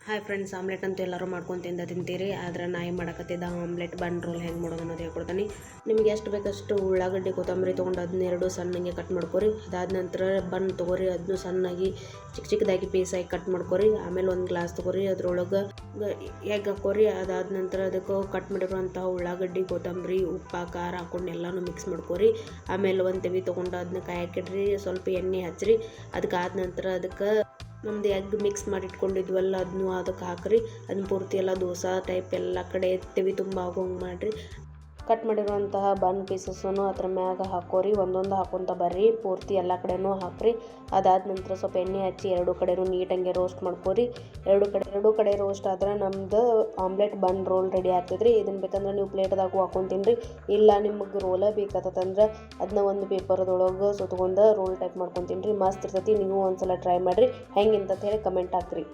Hi friends, omelette ಅಂತೂ ಎಲ್ಲರೂ ಮಾಡ್ಕೊಂಡು ತಿಂತೀರಿ. ಆದರೆ ನಾ ಏನು ಮಾಡಕತ್ತಿದ್ದ ಆಮ್ಲೆಟ್ ಬನ್ ರೋಲ್ ಹೆಂಗೆ ಮಾಡೋದು ಅನ್ನೋದು ಹೇಳ್ಕೊಡ್ತೀನಿ. ನಿಮಗೆ ಎಷ್ಟು ಬೇಕಷ್ಟು ಉಳ್ಳಾಗಡ್ಡಿ ಕೊತ್ತಂಬರಿ ತೊಗೊಂಡು ಅದನ್ನೆರಡು ಸಣ್ಣಗೆ ಕಟ್ ಮಾಡ್ಕೊರಿ. ಅದಾದ ನಂತರ ಬನ್ ತೊಗೊರಿ, ಅದನ್ನು ಸಣ್ಣಾಗಿ ಚಿಕ್ಕದಾಗಿ ಪೀಸಾಗಿ ಕಟ್ ಮಾಡ್ಕೊರಿ. ಆಮೇಲೆ ಒಂದು ಗ್ಲಾಸ್ ತೊಗೊರಿ, ಅದ್ರೊಳಗೆ ಎಗ್ ಹಾಕೋರಿ. ಅದಾದ ನಂತರ ಅದಕ್ಕೆ ಕಟ್ ಮಾಡಿರುವಂಥ ಉಳ್ಳಾಗಡ್ಡಿ, ಕೊತ್ತಂಬರಿ, ಉಪ್ಪು, ಖಾರ ಹಾಕೊಂಡು ಎಲ್ಲನೂ ಮಿಕ್ಸ್ ಮಾಡ್ಕೊರಿ. ಆಮೇಲೆ ಒಂದು ತೆವಿ ತೊಗೊಂಡು ಅದನ್ನ ಕಾಯಕ್ಕಿಡ್ರಿ, ಸ್ವಲ್ಪ ಎಣ್ಣೆ ಹಚ್ಚಿರಿ. ಅದಕ್ಕಾದ ನಂತರ ಅದಕ್ಕೆ ನಮ್ದು ಎಗ್ ಮಿಕ್ಸ್ ಮಾಡಿ ಇಟ್ಕೊಂಡಿದ್ವಲ್ಲ ಅದನ್ನು ಅದಕ್ಕೆ ಹಾಕ್ರಿ. ಅದನ್ನ ಪೂರ್ತಿ ಎಲ್ಲ ದೋಸೆ ಟೈಪ್ ಎಲ್ಲ ಕಡೆ ತೆವಿ ತುಂಬ ಆಗೋಂಗೆ ಮಾಡಿರಿ. ಕಟ್ ಮಾಡಿರುವಂತಹ ಬನ್ ಪೀಸಸ್ಸನ್ನು ಅದ್ರ ಮ್ಯಾಗ ಹಾಕೋರಿ. ಒಂದೊಂದು ಹಾಕೊತ ಬರ್ರಿ, ಪೂರ್ತಿ ಎಲ್ಲ ಕಡೆನೂ ಹಾಕ್ರಿ. ಅದಾದ ನಂತರ ಸ್ವಲ್ಪ ಎಣ್ಣೆ ಹಚ್ಚಿ ಎರಡು ಕಡೆನೂ ನೀಟಂಗೆ ರೋಸ್ಟ್ ಮಾಡ್ಕೋರಿ. ಎರಡು ಕಡೆ ರೋಸ್ಟ್ ಆದ್ರೆ ನಮ್ದು ಆಮ್ಲೆಟ್ ಬನ್ ರೋಲ್ ರೆಡಿ ಆಗ್ತದ್ರಿ. ಇದನ್ನು ಬೇಕಂದ್ರೆ ನೀವು ಪ್ಲೇಟ್ದಾಗೂ ಹಾಕೊಂಡು ತಿನ್ನಿರಿ. ಇಲ್ಲ ನಿಮಗೆ ರೋಲ ಬೇಕಾತಂದ್ರೆ ಅದನ್ನ ಒಂದು ಪೇಪರ್ದೊಳಗೆ ಸುತ್ಕೊಂಡು ರೋಲ್ ಟೈಪ್ ಮಾಡ್ಕೊಂಡು ತಿನ್ನಿರಿ. ಮಸ್ತ್ ಇರ್ತೈತಿ. ನೀವು ಒಂದ್ಸಲ ಟ್ರೈ ಮಾಡಿರಿ. ಹೆಂಗೆ ಅಂತ ಹೇಳಿ ಕಮೆಂಟ್ ಹಾಕ್ರಿ.